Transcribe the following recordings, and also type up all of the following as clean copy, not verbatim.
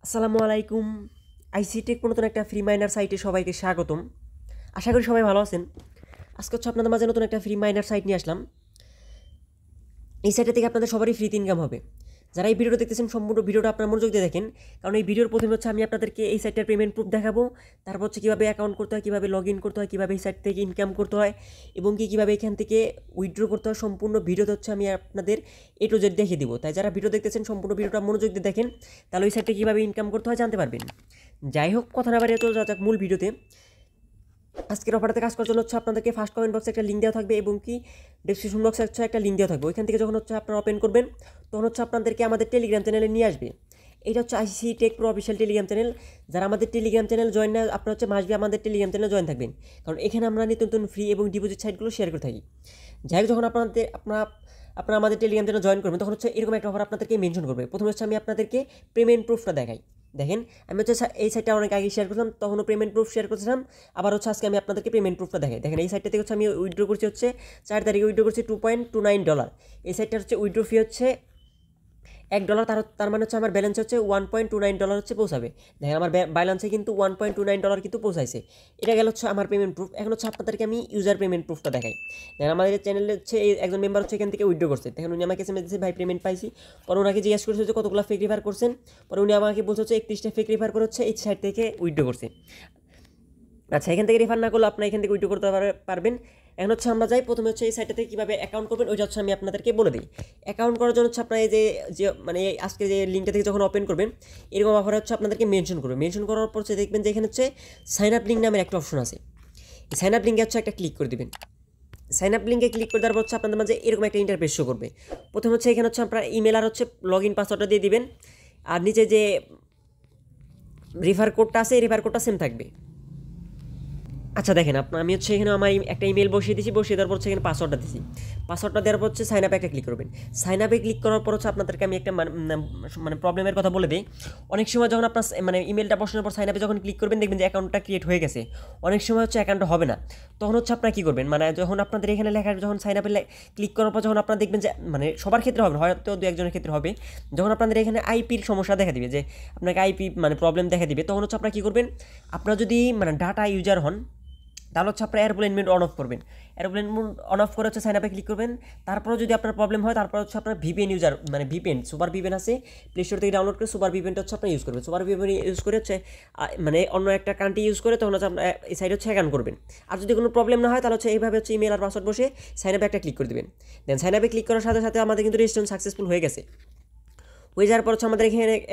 আসসালামু আলাইকুম। আইসিটেক নতুন একটা ফ্রি মাইনার সাইটে সবাইকে স্বাগতম। আশা করি সবাই ভালো আছেন। আজকে হচ্ছে আপনাদের মাঝে নতুন একটা ফ্রি মাইনার সাইট নিয়ে আসলাম। এই সাইটে থেকে আপনাদের সবারই ফ্রিতে ইনকাম হবে। যারা এই ভিডিওটা দেখতেছেন সম্পূর্ণ ভিডিওটা আপনার মনোযোগ দিয়ে দেখেন, কারণ এই ভিডিওর প্রথমে হচ্ছে আমি আপনাদেরকে এই সাইটটার পেমেন্ট প্রুফ দেখাবো, তারপর হচ্ছে কীভাবে অ্যাকাউন্ট করতে হয়, কীভাবে লগ ইন করতে হয়, কীভাবে এই সাইট থেকে ইনকাম করতে হয় এবং কীভাবে এখান থেকে উইথড্র করতে হয়। সম্পূর্ণ ভিডিওতে হচ্ছে আমি আপনাদের এ টু জেড দেখিয়ে দিব। তাই যারা ভিডিও দেখতেছেন সম্পূর্ণ ভিডিওটা মনোযোগ দিয়ে দেখেন, তাহলে ওই সাইটে কীভাবে ইনকাম করতে হয় জানতে পারবেন। যাই হোক, কথা না বাড়িয়ে চলে যাওয়া যাক মূল ভিডিওতে। আজকের অফারটাতে কাজ করার জন্য হচ্ছে আপনাদেরকে ফার্স্ট কমেন্ট বক্সে একটা লিঙ্ক দেওয়া থাকবে এবং কি ডেসক্রিপশন বক্সে হচ্ছে একটা লিঙ্ক দেওয়া থাকবে। ওইখান থেকে যখন হচ্ছে আপনারা ওপেন করবেন তখন হচ্ছে আপনাদেরকে আমাদের টেলিগ্রাম চ্যানেলে নিয়ে আসবে। এটা হচ্ছে ICC take pro official Telegram channel. যারা আমাদের টেলিগ্রাম চ্যানেল জয়েন না, আপনারা হচ্ছে মাসবি আমাদের টেলিগ্রাম চ্যানেলে জয়েন থাকবেন, কারণ এখানে আমরা নিত্য নতুন ফ্রি এবং ডিপোজিট সাইটগুলো শেয়ার করে থাকি। যাই হোক, যখন আপনারা আমাদের টেলিগ্রাম চ্যানেল জয়েন করবেন তখন হচ্ছে এরকম একটা অফার আপনাদেরকে মেনশন করবে। প্রথমে হচ্ছে আমি আপনাদেরকে পেমেন্ট প্রুফটা দেখাই। দেখেন, আমি হচ্ছে এই সাইটটা অনেক আগে শেয়ার করছিলাম, তখনও পেমেন্ট প্রুফ শেয়ার করছিলাম। আবার হচ্ছে আজকে আমি আপনাদেরকে পেমেন্ট প্রুফটা দেখাই। দেখেন, এই সাইটটা থেকে হচ্ছে আমি উইথড্র করছি হচ্ছে 4 তারিখে উইথড্র করছি $2.29। এই সাইটটার হচ্ছে উইথড্র ফি হচ্ছে $1। তার মানে হচ্ছে আমার ব্যালেন্স হচ্ছে $1.29 হচ্ছে পৌঁছাবে। দেখেন, আমার ব্যালেন্সে কিন্তু $1.29 কিন্তু পৌঁছাইছে। এটা গেল হচ্ছে আমার পেমেন্ট প্রুফ। এখন হচ্ছে আপনাদেরকে আমি ইউজার পেমেন্ট প্রুফটা দেখাই। দেখেন, আমাদের চ্যানেলে হচ্ছে একজন মেম্বার হচ্ছে এখান থেকে উইথড্র করছে। দেখেন, উনি আমাকে এসএমএস দিয়েছে, ভাই পেমেন্ট পাইছি। পরে ওনাকে জিজ্ঞেস করছে যে কতগুলো ফেক রিফার করছেন। পরে উনি আমাকে বলছে হচ্ছে 31টা ফেক রিফার করে হচ্ছে এই সাইট থেকে উইথড্র করছে। আচ্ছা, এখান থেকে রেফার না করলে আপনারা এখান থেকে উইথড্র করতে পারবেন। এখন হচ্ছে আমরা যাই, প্রথমে হচ্ছে এই সাইটটা থেকে কীভাবে অ্যাকাউন্ট করবেন ওইটা হচ্ছে আমি আপনাদেরকে বলে দিই। অ্যাকাউন্ট করার জন্য হচ্ছে আপনার এই যে মানে আজকে যে লিঙ্কটা থেকে যখন ওপেন করবেন এরকম অফার হচ্ছে আপনাদেরকে মেনশন করবে। মেনশন করার পর হচ্ছে দেখবেন যে এখানে হচ্ছে সাইন আপ লিঙ্ক নামের একটা অপশন আছে। এই সাইন আপ লিঙ্কে হচ্ছে একটা ক্লিক করে দেবেন। সাইন আপ লিঙ্কে ক্লিক করে দেওয়ার পর হচ্ছে আপনাদের মাঝে এরকম একটা ইন্টারফেস শো করবে। প্রথমে হচ্ছে এখানে হচ্ছে আপনার ইমেল আর হচ্ছে লগ ইন পাসওয়ার্ডটা দিয়ে দিবেন, আর নিচে যে রেফার কোডটা আছে এই রেফার কোডটা সেম থাকবে। আচ্ছা দেখেন, আমি হচ্ছে এখানে আমার একটা ইমেল বসিয়ে দিয়েছি, বসিয়ে দেওয়ার পর হচ্ছে এখানে পাসওয়ার্ডটা দিয়েছি। পাসওয়ার্ডটা দেওয়ার পর হচ্ছে সাইন আপে একটা ক্লিক করবেন। সাইন আপে ক্লিক করার পর হচ্ছে আপনাদেরকে আমি একটা মানে প্রবলেমের কথা বলে দিই। অনেক সময় যখন আপনার মানে ইমেলটা বসানোর পর সাইন আপে যখন ক্লিক করবেন দেখবেন যে অ্যাকাউন্টটা ক্রিয়েট হয়ে গেছে। অনেক সময় হচ্ছে অ্যাকাউন্টটা হবে না। তখন হচ্ছে আপনারা কী করবেন, মানে যখন আপনাদের এখানে লেখা যখন সাইন আপে ক্লিক করার পর যখন আপনারা দেখবেন যে মানে সবার ক্ষেত্রে হবে, হয়তো দু একজনের ক্ষেত্রে হবে, যখন আপনাদের এখানে আইপির সমস্যা দেখা দিবে, যে আপনাকে আইপি মানে প্রবলেম দেখা দিবে, তখন হচ্ছে আপনারা কী করবেন, আপনারা যদি মানে ডাটা ইউজার হন তাহলে হচ্ছে আপনার এয়ারপ্লেন মোড অন অফ করবেন। এয়ারপ্লেন মোড অন অফ করে হচ্ছে সাইন আপে ক্লিক করবেন। তারপরে যদি আপনার প্রবলেম হয় তারপর হচ্ছে আপনার ভিপিএন ইউজার মানে ভিপিএন সুপার ভিপিএন আছে প্লে স্টোর থেকে ডাউনলোড করে সুপার ভিপিএনটা হচ্ছে আপনি ইউজ করবেন। সুপার ভিপিএন ইউজ করে হচ্ছে মানে অন্য একটা কান্ট্রি ইউজ করে তখন হচ্ছে আপনার এই সাইড হচ্ছে অ্যাকাউন্ট করবেন। আর যদি কোনো প্রবলেম না হয় তাহলে হচ্ছে এইভাবে হচ্ছে ইমেল আর পাসওয়ার্ড বসে সাইন আপে একটা ক্লিক করে দেবেন। দেন সাইন আপে ক্লিক করার সাথে সাথে আমাদের কিন্তু রেজিস্ট্রেশন সাকসেসফুল হয়ে গেছে। হয়ে যাওয়ার পর হচ্ছে আমাদের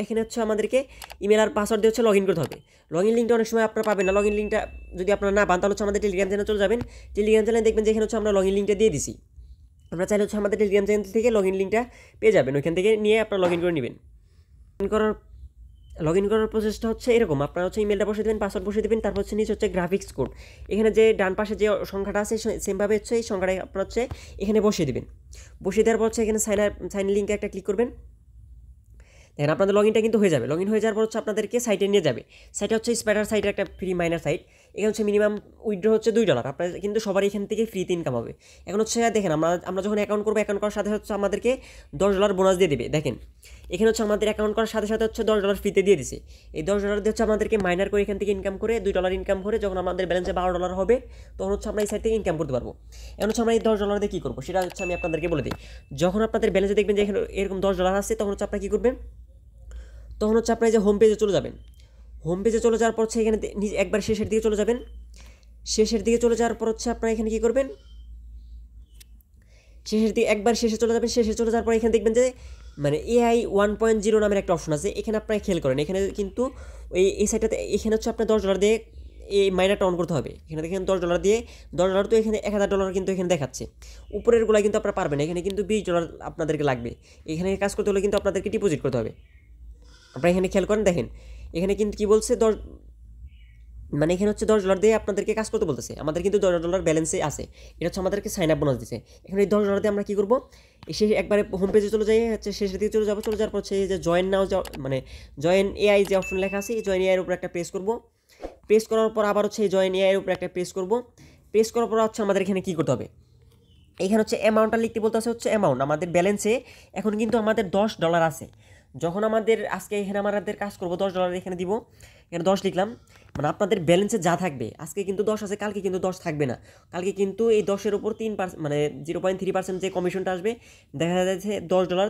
এখানে হচ্ছে আমাদেরকে ইমেল আর পাসওয়ার্ড দিয়ে হচ্ছে লগ ইন করতে হবে। লগ ইন লিঙ্কটা অনেক সময় আপনারা পাবেন না। লগ ইন লিঙ্কটা যদি আপনারা না পান তাহলে হচ্ছে আমাদের টেলিগ্রাম চ্যানেলে চলে যাবেন। টেলিগ্রাম চ্যানেলে দেখবেন যে এখানে হচ্ছে আমরা লগ ইন লিঙ্কটা দিয়ে দিছি। আমরা চাইলে হচ্ছে আমাদের টেলিগ্রাম চ্যানেল থেকে লগ ইন লিঙ্কটা পেয়ে যাবেন, ওইখান থেকে নিয়ে আপনারা লগ ইন করে নেবেন। লগ ইন করার প্রসেসটা হচ্ছে এরকম, আপনারা হচ্ছে ইমেলটা বসে দেবেন, পাসওয়ার্ড বসে দেবেন, তারপর হচ্ছে নিচে হচ্ছে গ্রাফিক্স কোড। এখানে যে ডান পাশে যে সংখ্যাটা আছে সেমভাবে হচ্ছে এই সংখ্যাটা আপনারা হচ্ছে এখানে বসিয়ে দেবেন। বসিয়ে দেওয়ার পর হচ্ছে এখানে সাইন লিঙ্কে একটা ক্লিক করবেন। দেখেন, আপনাদের লগ ইনটা কিন্তু হয়ে যাবে। লগ ইন হয়ে যাওয়ার পর হচ্ছে আপনাদেরকে সাইটে নিয়ে যাবে। সাইটে হচ্ছে স্পাইডার সাইটের একটা ফ্রি মাইনার সাইট। এখানে হচ্ছে মিনিমাম উইথড্র হচ্ছে $2। আপনার কিন্তু সবার এখান থেকে ফ্রিতে ইনকাম হবে। এখন হচ্ছে দেখেন, আমরা যখন অ্যাকাউন্ট করবো, অ্যাকাউন্ট করার সাথে হচ্ছে আমাদেরকে $10 বোনাস দিয়ে দেবে। দেখেন, এখানে হচ্ছে আমাদের অ্যাকাউন্ট করার সাথে সাথে হচ্ছে $10 ফ্রিতে দিয়ে দিছে। এই $10 দিয়ে হচ্ছে আমাদেরকে মাইনার করে এখান থেকে ইনকাম করে $2 ইনকাম করে যখন আমাদের ব্যালেন্সে $12 হবে তখন হচ্ছে আমরা এই সাইট থেকে ইনকাম করতে পারবো। এখন হচ্ছে আমরা এই $10 দিয়ে কী করবো সেটা হচ্ছে আমি আপনাদেরকে বলে দিই। যখন আপনাদের ব্যালেন্সে দেখবেন যে এখানে এরকম $10 আছে তখন হচ্ছে আপনারা কী করবেন, তখন হচ্ছে আপনার যে হোম পেজে চলে যাবেন। হোম পেজে চলে যাওয়ার পর হচ্ছে এখানে একবার শেষের দিকে চলে যাবেন। শেষের দিকে চলে যাওয়ার পর হচ্ছে আপনারা এখানে কী করবেন, একবার শেষে চলে যাবেন। শেষে চলে যাওয়ার পর এখানে দেখবেন যে মানে AI 1.0 নামের একটা অপশন আছে। এখানে আপনারা খেয়াল করেন, এখানে কিন্তু এই সাইটটাতে এখানে হচ্ছে আপনার $10 দিয়ে এই মাইনারটা অন করতে হবে। এখানে দেখেন $10 দিয়ে $10 তো এখানে $1000 কিন্তু এখানে দেখাচ্ছে। উপরেরগুলো কিন্তু আপনারা পারবেন, এখানে কিন্তু $20 আপনাদেরকে লাগবে। এখানে কাজ করতে হলে কিন্তু আপনাদেরকে ডিপোজিট করতে হবে। আপনারা এখানে খেয়াল করেন, দেখেন এখানে কিন্তু কী বলছে, মানে এখানে হচ্ছে $10 দিয়ে আপনাদেরকে কাজ করতে বলতেছে। আমাদের কিন্তু $10 ব্যালেন্সে আছে। এটা হচ্ছে আমাদেরকে সাইন আপ বোনাস দিচ্ছে। এখানে এই $10 দিয়ে আমরা কী করবো, এসে একবারে হোম পেজে চলে যাই, হচ্ছে শেষের দিকে চলে যাবো। চলে যাওয়ার পর হচ্ছে এই যে জয়েন নাও মানে জয়েন AI যে অপশন লেখা আছে, এই জয়েন AI এর উপর একটা প্রেস করবো। প্রেস করার পর আবার হচ্ছে এই জয়েন AI এর উপর একটা প্রেস করবো। প্রেস করার পর হচ্ছে আমাদের এখানে কী করতে হবে, এখানে হচ্ছে অ্যামাউন্টটা লিখতে বলতে হচ্ছে অ্যামাউন্ট আমাদের ব্যালেন্সে এখন কিন্তু আমাদের $10 আছে। যখন আমাদের আজকে এখানে আমাদের কাজ করবো $10 এখানে দিব, এখানে 10 লিখলাম, মানে আপনাদের ব্যালেন্সে যা থাকবে আজকে কিন্তু 10 আছে, কালকে কিন্তু 10 থাকবে না, কালকে কিন্তু এই 10-এর উপর 3% মানে 0.3% যে কমিশনটা আসবে দেখা যাচ্ছে $10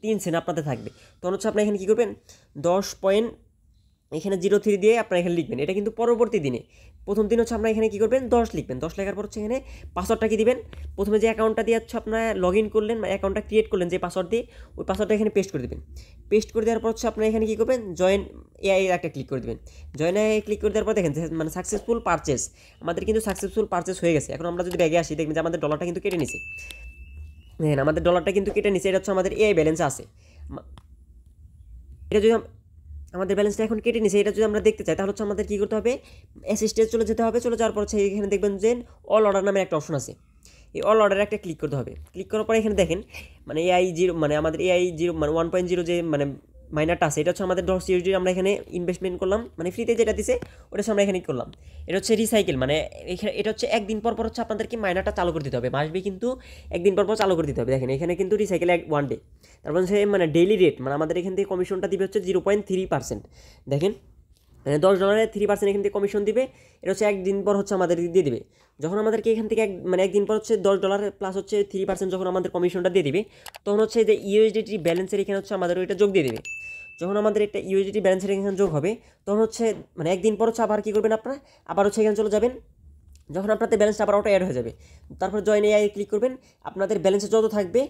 তিন সেন্ট আপনাদের থাকবে। তখন হচ্ছে আপনি এখানে কী করবেন 10 পয়েন্ট এখানে 03 দিয়ে আপনারা এখানে লিখবেন, এটা কিন্তু পরবর্তী দিনে। প্রথম দিন হচ্ছে আপনারা এখানে কী করবেন 10 লিখবেন, 10 লেখার পর হচ্ছে এখানে পাসওয়ার্ডটা কি দিবেন, প্রথমে যে অ্যাকাউন্টটা দিয়ে হচ্ছে আপনারা লগ ইন করলেন বা অ্যাকাউন্টটা ক্রিয়েট করলেন যে পাসওয়ার্ড দিয়ে, ওই পাসওয়ার্ডটা এখানে পেস্ট করে দেবেন। পেস্ট করে দেওয়ার পর হচ্ছে আপনারা এখানে কী করবেন জয়েন এআই একটা ক্লিক করে দেবেন। জয়েন এআই ক্লিক করে দেওয়ার পর দেখেন মানে সাকসেসফুল পারচেস, আমাদের কিন্তু সাকসেসফুল পারচেস হয়ে গেছে। এখন আমরা যদি ব্যাগে আসি দেখবেন যে আমাদের ডলারটা কিন্তু কেটে নিছে, দেখেন আমাদের ডলারটা কিন্তু কেটে নিছে, এটা হচ্ছে আমাদের এআই ব্যালেন্স আছে। এটা যদি আমাদের ব্যালেন্সটা এখন কেটে নিছে, এটা যদি আমরা দেখতে চাই তাহলে হচ্ছে আমাদের কী করতে হবে অ্যাসিস্টে চলে যেতে হবে। চলে যাওয়ার পর হচ্ছে এখানে দেখবেন যে অল অর্ডার নামে একটা অপশন আছে, এই অল অর্ডারে একটা ক্লিক করতে হবে। ক্লিক করার পরে এখানে দেখেন মানে AI0 মানে আমাদের AI0 মানে 1.0 যে মানে মাইনারটা আছে, এটা হচ্ছে আমাদের $10 আমরা এখানে ইনভেস্টমেন্ট করলাম, মানে ফ্রিতে যেটা দিছে ওটা হচ্ছে আমরা এখানে করলাম। এটা হচ্ছে রিসাইকেল, মানে এখানে এটা হচ্ছে একদিন পর পর হচ্ছে আপনাদেরকে মাইনারটা চালু করে দিতে হবে, মাসবে কিন্তু একদিন পর পর চালু করে দিতে হবে। দেখেন এখানে কিন্তু রিসাইকেল 1 ডে, তারপর হচ্ছে মানে ডেইলি রেট, মানে আমাদের এখান থেকে কমিশনটা দিবে হচ্ছে 0.3%। দেখেন মানে $10 3% এখান থেকে কমিশন দিবে, এটা হচ্ছে একদিন পর হচ্ছে আমাদের দিয়ে দিবে। যখন আমাদেরকে এখান থেকে মানে একদিন পর হচ্ছে $10 প্লাস হচ্ছে 3% যখন আমাদের কমিশনটা দিয়ে দিবে, তখন হচ্ছে যে ইউএসডিটি ব্যালেন্সের এখানে হচ্ছে আমাদের ওইটা যোগ দিয়ে দেবে। যখন আমাদের একটা ইউএসডিটি ব্যালেন্সের এখানে যোগ হবে তখন হচ্ছে মানে একদিন পর হচ্ছে আবার কী করবেন আপনারা আবার হচ্ছে এখানে চলে যাবেন, যখন আপনাদের ব্যালেন্সটা আবার ওটা অ্যাড হয়ে যাবে তারপর জয়েন এআই ক্লিক করবেন। আপনাদের ব্যালেন্সে যত থাকবে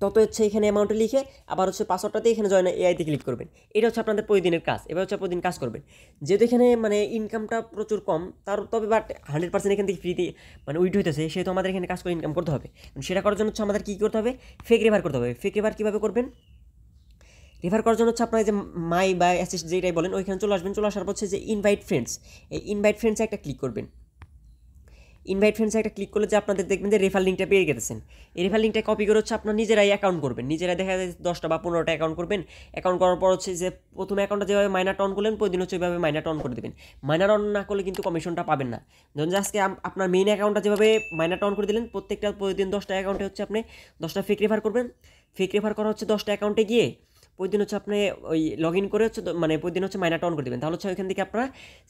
তত হচ্ছে এখানে অ্যামাউন্টে লিখে আবার হচ্ছে পাসওয়ার্ডটাতে এখানে জয়েন এআইতে ক্লিক করবেন। এটা হচ্ছে আপনাদের প্রতিদিনের কাজ, এবার হচ্ছে প্রতিদিন কাজ করবেন। যেহেতু এখানে মানে ইনকামটা প্রচুর কম, তার তবে বাট 100% এখান থেকে ফ্রিতে মানে উইথ হইতেছে, সেহেতু আমাদের এখানে কাজ করে ইনকাম করতে হবে। সেটা করার জন্য হচ্ছে আমাদের কী করতে হবে ফেক রেফার করতে হবে। ফেক রেফার কীভাবে করবেন, রেফার করার জন্য হচ্ছে আপনার যে মাই বা অ্যাসিস্ট যেটাই বলেন ওইখানে চলে আসবেন। চলে আসার পর হচ্ছে যে ইনভাইট ফ্রেন্ডস, এই ইনভাইট ফ্রেন্ডসে একটা ক্লিক করবেন। ইনভাইট ফ্রেন্ডসে একটা ক্লিক করলে যে আপনাদের দেখবেন যে রেফার লিঙ্কটা পেয়ে গেছেন। এই রেফার লিঙ্কটা কপি করে হচ্ছে আপনার নিজেরাই অ্যাকাউন্ট করবেন, নিজেরাই দেখা যায় 10টা বা 15টা অ্যাকাউন্ট করবেন। অ্যাকাউন্ট করার পর হচ্ছে যে প্রথম অ্যাকাউন্টটা যেভাবে মাইনার অন করলেন প্রতিদিন হচ্ছে ওইভাবে মাইনার অন করে দেবেন। মাইনার অন না করলে কিন্তু কমিশনটা পাবেন না। ধরুন যে আজকে আপনার মেইন অ্যাকাউন্টটা যেভাবে মাইনার অন করে দিলেন, প্রতিদিন 10টা অ্যাকাউন্টে হচ্ছে আপনি 10টা ফেক রেফার করবেন। ফেক রেফার করা হচ্ছে 10টা অ্যাকাউন্টে গিয়ে প্রতিদিন হচ্ছে আপনি ওই লগ ইন করে হচ্ছে মানে প্রতিদিন হচ্ছে মাইনারটা অন করে দেবেন, তাহলে হচ্ছে ওইখান থেকে আপনারা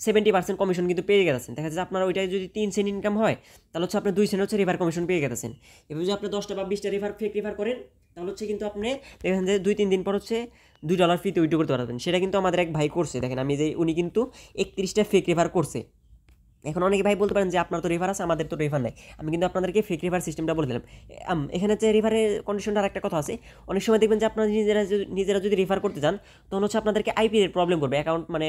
70% কমিশন কিন্তু পেয়ে গেছেন। দেখা যাচ্ছে আপনার ওইটাই যদি 3 সেন্ট ইনকাম হয় তাহলে হচ্ছে আপনি 2 সেন্ট হচ্ছে রেফার কমিশন পেয়ে গেছেন। এবার যদি আপনি 10টা বা 20টা ফেক রেফার করেন তাহলে হচ্ছে কিন্তু আপনি দেখেন যে 2-3 দিন পর হচ্ছে $2 ফ্রিতে উইথড্র করতে পারবেন। সেটা কিন্তু আমাদের এক ভাই করছে, দেখেন আমি যে উনি কিন্তু 31টা ফেক রেফার করছে। এখন অনেকে ভাই বলতে পারেন যে আপনার তো রেফার আছে আমাদের তো রেফার নাই, আমি কিন্তু আপনাদেরকে ফেক রেফার সিস্টেমটা বলে দিলাম। এখানে যে রেফারের কন্ডিশনটা আর একটা কথা আছে, অনেক সময় দেখবেন যে আপনারা নিজেরা যদি রেফার করতে যান তখন হচ্ছে আপনাদেরকে আইপি এর প্রবলেম করবে, অ্যাকাউন্ট মানে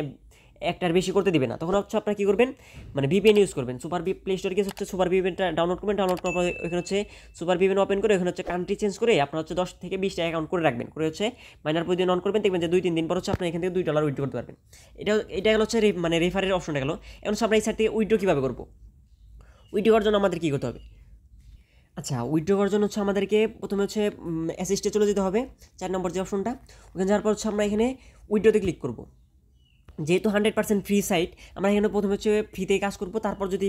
একটার বেশি করতে দিবে না। তখন হচ্ছে আপনারা কী করবেন মানে ভিপিএন ইউজ করবেন। সুপার প্লে স্টোরে গিয়ে হচ্ছে সুপার ভিপিএনটা ডাউনলোড করবেন, ডাউনলোড করার পর ওখানে হচ্ছে সুপার ভিপিএন ওপেন করে ওখানে হচ্ছে কান্ট্রি চেঞ্জ করে আপনার হচ্ছে 10 থেকে 20টা অ্যাকাউন্ট করে রাখবেন, করে হচ্ছে মাইনার প্রতিদিন অন করবেন। দেখবেন যে 2-3 দিন পর হচ্ছে আপনি এখান থেকে $2 উইথড্র করতে পারবেন। এটা গেল হচ্ছে মানে রেফারের অপশনটা গেল। এখন হচ্ছে আমরা এই সাইড থেকে উইথড্র কীভাবে করবো, উইথড্র করার জন্য আমাদের কী করতে হবে, আচ্ছা উইথড্র করার জন্য হচ্ছে আমাদেরকে প্রথমে হচ্ছে অ্যাসিস্টে চলে যেতে হবে, 4 নম্বর যে অপশনটা, ওখানে যাওয়ার পর হচ্ছে আমরা এখানে উইথড্রতে ক্লিক করব। যেহেতু 100% ফ্রি সাইট, আমরা এখানে প্রথমে হচ্ছে ফ্রিতেই কাজ করবো, তারপর যদি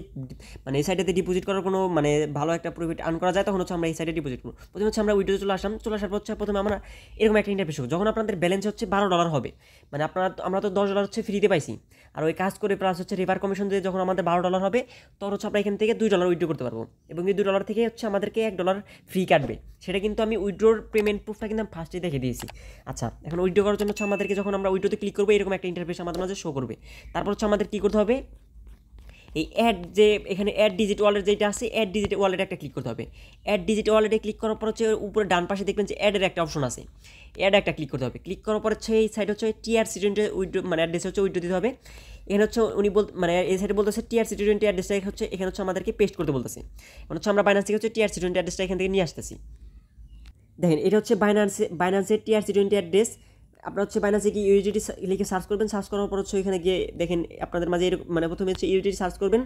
মানে এই সাইডেতে ডিপোজিট করার কোনো মানে ভালো একটা প্রফিট আর্ন করা যায় তখন হচ্ছে আমরা এই সাইডে ডিপোজিট করবো। প্রথমে হচ্ছে আমরা উইথড্রতে চলে আসলাম, চলে আসার পর হচ্ছে প্রথমে আমরা এরকম একটা ইন্টারফেস হবে। যখন আপনাদের ব্যালেন্স হচ্ছে $12 হবে, মানে আমরা তো $10 হচ্ছে ফ্রিতে পাইছি, আর ওই কাজ করে প্লাস হচ্ছে রেফার কমিশন দিয়ে যখন আমাদের $12 হবে তখন হচ্ছে আমরা এখান থেকে $2 উইথড্র করতে পারবো, এবং এই $2 থেকে হচ্ছে আমাদেরকে $1 ফ্রি কাটবে। সেটা কিন্তু আমি উইথড্রোর পেমেন্ট প্রুফটা কিন্তু আমি ফার্স্টে দেখে দিয়েছি। আচ্ছা এখন উইথড্র করার জন্য হচ্ছে আমাদেরকে যখন আমরা উইথড্রোতে ক্লিক করবো এরকম একটা ইন্টারফেস আমাদের মাঝে শো করবে। তারপর হচ্ছে আমাদের কী করতে হবে, এই অ্যাড যে এখানে অ্যাড ডিজিট ওয়ালেট যেটা আছে অ্যাড ডিজিট ওয়ালেটে একটা ক্লিক করতে হবে। অ্যাড ডিজিট ওয়ালেটে ক্লিক করার পর হচ্ছে উপরে ডান পাশে দেখবেন যে অ্যাডের একটা অপশন আছে, অ্যাড একটা ক্লিক করতে হবে। ক্লিক করার পর হচ্ছে এই সাইড হচ্ছে TRC20 উইথড্র মানে অ্যাড্রেস হচ্ছে উইথড্র দিতে হবে। এখানে হচ্ছে উনি মানে এই সাইডে বলতেছে TRC20 অ্যাড্রেসটা হচ্ছে এখানে হচ্ছে আমাদেরকে পেস্ট করতে বলতেছে। এখন হচ্ছে আমরা বাইন্যান্স থেকে হচ্ছে TRC20 অ্যাড্রেসটা এখান থেকে নিয়ে আসতেছি। দেখেন এটা হচ্ছে বাইন্যান্সের TRC20 অ্যাড্রেস। আপনার হচ্ছে বাইন্যান্সে গিয়ে ইউজিটি লিখে সার্চ করবেন, সার্চ করার পর হচ্ছে এখানে গিয়ে দেখেন আপনাদের মাঝে মানে প্রথমে হচ্ছে ইউজিটি সার্চ করবেন।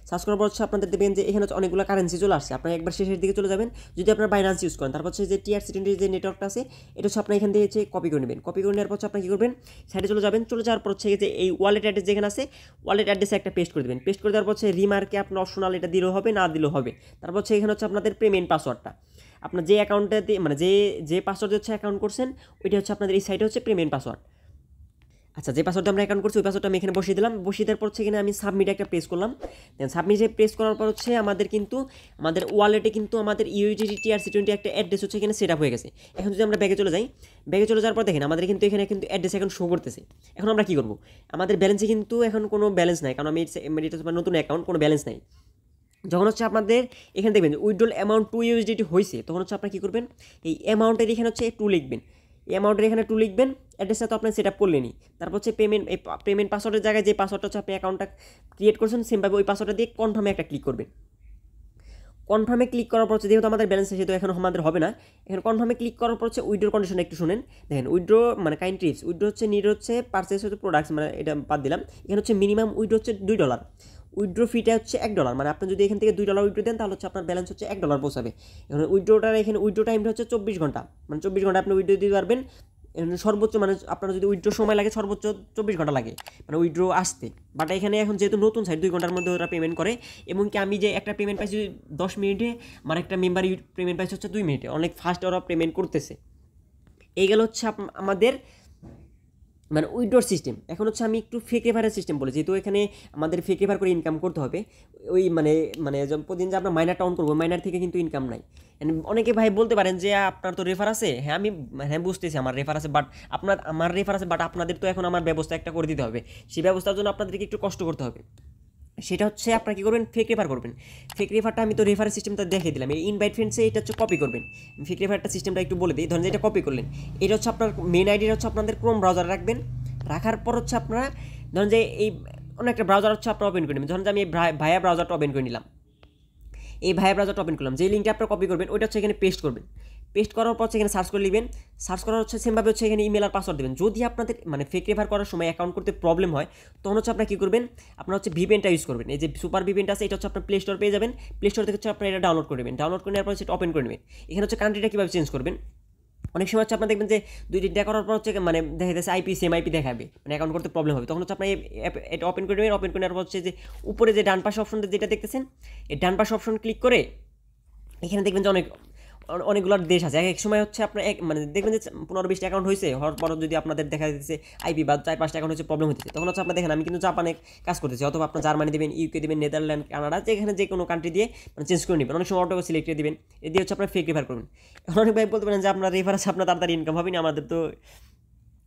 সার্চ করার পর হচ্ছে আপনাদের দেখবেন যে এখানে হচ্ছে অনেকগুলো কারেন্সি চলে আসছে। আপনারা একবার শেষের দিকে চলে যাবেন যদি আপনার বাইন্যান্স ইউজ করেন। তারপর হচ্ছে যে TRC20 যে নেটওয়ার্কটা আছে এটা হচ্ছে আপনার এখান থেকে হচ্ছে কপি করে নেবেন। কপি করে নেওয়ার পর হচ্ছে আপনি কী করবেন, সাইডে চলে যাবেন। চলে যাওয়ার পর হচ্ছে যে এই ওয়ালেট অ্যাড্রেস যেখানে আছে ওয়ালেট অ্যাড্রেসে একটা পেস্ট করে দেবেন। পেস্ট করে দেওয়ার পর হচ্ছে রিমার্কে আপনার অপশনাল এটা দিলেও হবে, না দিলেও হবে। তারপর হচ্ছে এখানে হচ্ছে আপনাদের পেমেন্ট পাসওয়ার্ডটা আপনার যে অ্যাকাউন্টে মানে যে পাসওয়ার্ড হচ্ছে অ্যাকাউন্ট করছেন ওইটা হচ্ছে আপনাদের এই সাইটে হচ্ছে পেমেন্ট পাসওয়ার্ড। আচ্ছা, যে পাসওয়ার্ডটা আমরা অ্যাকাউন্ট করছি ওই পাসওয়ার্ডটা আমি এখানে বসিয়ে দিলাম। বসিয়ে দেওয়ার পর হচ্ছে এখানে আমি সাবমিট একটা প্রেস করলাম। দেন সাবমিটে প্রেস করার পর হচ্ছে আমাদের কিন্তু আমাদের ওয়ালেটে কিন্তু আমাদের ইউএসডিটি TRC20 একটা অ্যাড্রেস হচ্ছে এখানে সেট আপ হয়ে গেছে। এখন যদি আমরা ব্যাগে চলে যাই, ব্যাগে চলে যাওয়ার পর দেখেন আমাদের কিন্তু এখানে কিন্তু অ্যাড্রেস এখন শো করতেছে। এখন আমরা কী করবো, আমাদের ব্যালেন্সে কিন্তু এখন কোনো ব্যালেন্স নাই, কারণ আমি এটা নতুন অ্যাকাউন্ট, কোনো ব্যালেন্স নাই। যখন হচ্ছে আপনাদের এখানে দেখবেন উইথড্রল অ্যামাউন্ট 2 USDT হয়েছে, তখন হচ্ছে আপনারা কী করবেন, এই অ্যামাউন্টের এখানে হচ্ছে 2 লিখবেন। এই অ্যামাউন্টের এখানে 2 লিখবেন, অ্যাড্রেসটা তো আপনি সেট আপ করলেনই। তারপর হচ্ছে পেমেন্ট পাসওয়ার্ডের জায়গায় যে পাসওয়ার্ডটা হচ্ছে আপনি অ্যাকাউন্টটা ক্রিয়েট করছেন সেমভাবে ওই পাসওয়ার্ডটা দিয়ে কনফার্মে একটা ক্লিক করবেন। কনফার্মে ক্লিক করার পর হচ্ছে যেহেতু আমাদের ব্যালেন্স সেহেতু এখন আমাদের হবে না, এখানে কনফার্মে ক্লিক করার পর হচ্ছে উইথড্রোর কন্ডিশনটা একটু শুনেন। দেখেন উইথড্রো মানে কাইন্ড টিপস, উইথড্রো হচ্ছে নিড হচ্ছে পারচেস হচ্ছে প্রোডাক্টস, মানে এটা বাদ দিলাম। এখানে হচ্ছে মিনিমাম উইথড্রো হচ্ছে $2, উইথড্রো ফিটা হচ্ছে $1, মানে আপনি যদি এখান থেকে $2 উইথড্রো দেন তাহলে হচ্ছে আপনার ব্যালেন্স হচ্ছে $1 পৌঁছাবে। এখন উইথড্রো টাইমটা হচ্ছে 24 ঘন্টা, মানে 24 ঘন্টা আপনি উইথড্রো দিতে পারবেন। সর্বোচ্চ মানে আপনার যদি উইথড্রো সময় লাগে সর্বোচ্চ 24 ঘন্টা লাগে মানে উইথড্রো আসতে। বাট এখানে এখন যেহেতু নতুন সাইট 2 ঘন্টার মধ্যে ওরা পেমেন্ট করে, এবং কি আমি যে একটা পেমেন্ট পাইছি 10 মিনিটে, আমার একটা মেম্বার পেমেন্ট পাইছে হচ্ছে 2 মিনিটে, অনেক ফাস্ট ওরা পেমেন্ট করতেছে। এই গেল হচ্ছে আমাদের মানে উইথড্রোর সিস্টেম। এখন হচ্ছে আমি একটু ফেক রেফারের সিস্টেম বলে, যেহেতু এখানে আমাদের ফেক রেফার করে ইনকাম করতে হবে। ওই মানে প্রতিদিন যে আমরা মাইনারটা অন করবো, মাইনার থেকে কিন্তু ইনকাম নাই। অনেকে ভাই বলতে পারেন যে আপনার তো রেফার আছে। হ্যাঁ, আমি বুঝতেছি আমার রেফার আছে, বাট আমার রেফার আছে, বাট আপনাদের তো এখন আমার ব্যবস্থা একটা করে দিতে হবে। সেই ব্যবস্থার জন্য আপনাদেরকে একটু কষ্ট করতে হবে। সেটা হচ্ছে আপনারা কী করবেন, ফেক রেফার করবেন। ফেক রেফারটা আমি তো রেফারের সিস্টেমটা দেখিয়ে দিলাম। এই ইনভাইট ফ্রেন্ডসে এটা হচ্ছে কপি করবেন। ফেক রেফারটা সিস্টেমটা একটু বলে দিই। ধরেন যে এটা কপি করলেন, এটা হচ্ছে আপনার মেন আইডিটা হচ্ছে আপনাদের ক্রোম ব্রাউজার রাখবেন। রাখার পর হচ্ছে আপনারা ধরেন যে এই অন্য একটা ব্রাউজার হচ্ছে আপনারা ওপেন করে নেবেন। ধরেন যে আমি ভায়া ব্রাউজারটা ওপেন করে নিলাম, এই ভায়া ব্রাউজারটা ওপেন করলাম। যে লিঙ্কটা আপনারা কপি করবেন ওইটা হচ্ছে এখানে পেস্ট করবেন। পেস্ট করার পর এখানে সার্চ করে নেবেন। সার্চ করার হচ্ছে সেমভাবে হচ্ছে এখানে ইমেল আর পাসওয়ার্ড দেবেন। যদি আপনাদের মানে ফেক রেফার করার সময় অ্যাকাউন্ট করতে প্রবলেম হয়, তখন হচ্ছে আপনারা কী করবেন, আপনারা হচ্ছে ভিপিএনটা ইউজ করবেন। এই যে সুপার ভিপিএনটা আছে, এটা হচ্ছে আপনার প্লে স্টোর পেয়ে যাবেন। প্লে স্টোর থেকে হচ্ছে আপনারা এটা ডাউনলোড করে নেবেন। ডাউনলোড করে নেওয়ার পর সেটা ওপেন করে নেবেন। এখানে হচ্ছে কান্ট্রিটা কীভাবে চেঞ্জ করবেন। অনেক সময় হচ্ছে আপনার দেখবেন যে 2-3টা করার পর হচ্ছে মানে দেখা যাচ্ছে সেম আইপি দেখাবে, মানে অ্যাকাউন্ট করতে প্রবলেম হবে। তখন হচ্ছে আপনার এটা ওপেন করে নেবেন। ওপেন করে নেওয়ার পর হচ্ছে যে উপরে যে ডান পাশে অপশনটা যেটা দেখতেছেন, এই ডান পাশে অপশন ক্লিক করে এখানে দেখবেন যে অনেকগুলো দেশ আছে। এক সময় হচ্ছে আপনার মানে দেখবেন যে 15-20টা অ্যাকাউন্ট হয়েছে, হওয়ার পর যদি আপনাদের দেখা যাচ্ছে আইপি বা 4-5টা অ্যাকাউন্ট হচ্ছে প্রবলেম হচ্ছে, তখন হচ্ছে আপনার দেখেন আমি কিন্তু জাপানে কাজ করতেছি, অথবা আপনার জার্মানি দেবেন, ইউকে দেবেন, নেদারল্যান্ড, কানাডা, যেখানে যে কোনো কান্ট্রি দিয়ে মানে চেঞ্জ করে নেবেন। অনেক সময় অটো সিলেক্ট করে দেবেন। এ দিয়ে হচ্ছে আপনার ফেক রেফার করবেন। এখন অনেক ভাই বলতে পারেন যে আপনার রেফার আছে, আপনার তাড়াতাড়ি ইনকাম হবে না, আমাদের তো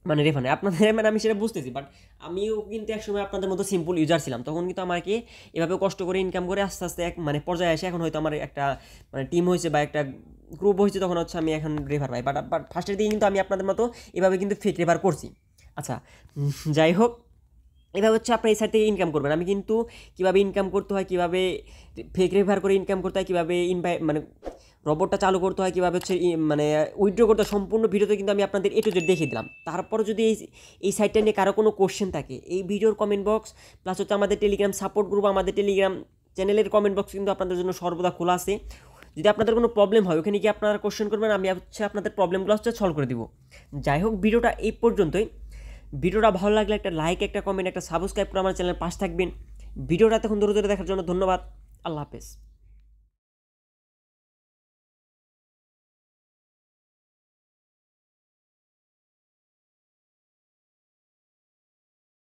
মানে রেফার নেই আপনাদের, মানে আমি সেটা বুঝতেছি। বাট আমিও কিন্তু একসময় আপনাদের মতো সিম্পল ইউজার ছিলাম, তখন কিন্তু আমাকে এভাবে কষ্ট করে ইনকাম করে আস্তে আস্তে এক মানে পর্যায়ে আসে এখন হয়তো আমার একটা মানে টিম হয়েছে বা একটা গ্রুপ হয়েছে, তখন হচ্ছে আমি এখন রেফার পাই। বাট ফার্স্টের দিকে কিন্তু আমি আপনাদের মতো এভাবে কিন্তু ফেক রেফার করছি। আচ্ছা, যাই হোক, এভাবে হচ্ছে আপনার এই সাইড থেকে ইনকাম করবেন। আমি কিন্তু কীভাবে ইনকাম করতে হয়, কীভাবে ফেক রেফার করে ইনকাম করতে হয়, কীভাবে মানে রোবটটা চালু করতে হয়, কীভাবে হচ্ছে মানে উইথড্র করতে হয়, সম্পূর্ণ ভিডিওতে কিন্তু আমি আপনাদের A to Z দেখিয়ে দিলাম। তারপর যদি এই সাইটটা নিয়ে কারো কোনো কোশ্চেন থাকে, এই ভিডিওর কমেন্ট বক্স প্লাস হচ্ছে আমাদের টেলিগ্রাম সাপোর্ট গ্রুপ, আমাদের টেলিগ্রাম চ্যানেলের কমেন্ট বক্স কিন্তু আপনাদের জন্য সর্বদা খোলা আছে। যদি আপনাদের কোনো প্রবলেম হয় ওখানে গিয়ে আপনারা কোশ্চেন করবেন, আমি হচ্ছে আপনাদের প্রবলেমগুলো হচ্ছে সলভ করে দিব। যাই হোক, ভিডিওটা এই পর্যন্তই। ভিডিওটা ভালো লাগলে একটা লাইক, একটা কমেন্ট, একটা সাবস্ক্রাইব করে আমার চ্যানেলের পাশে থাকবেন। ভিডিওটা এতক্ষণ ধরে দেখার জন্য ধন্যবাদ। আল্লাহ হাফেজ।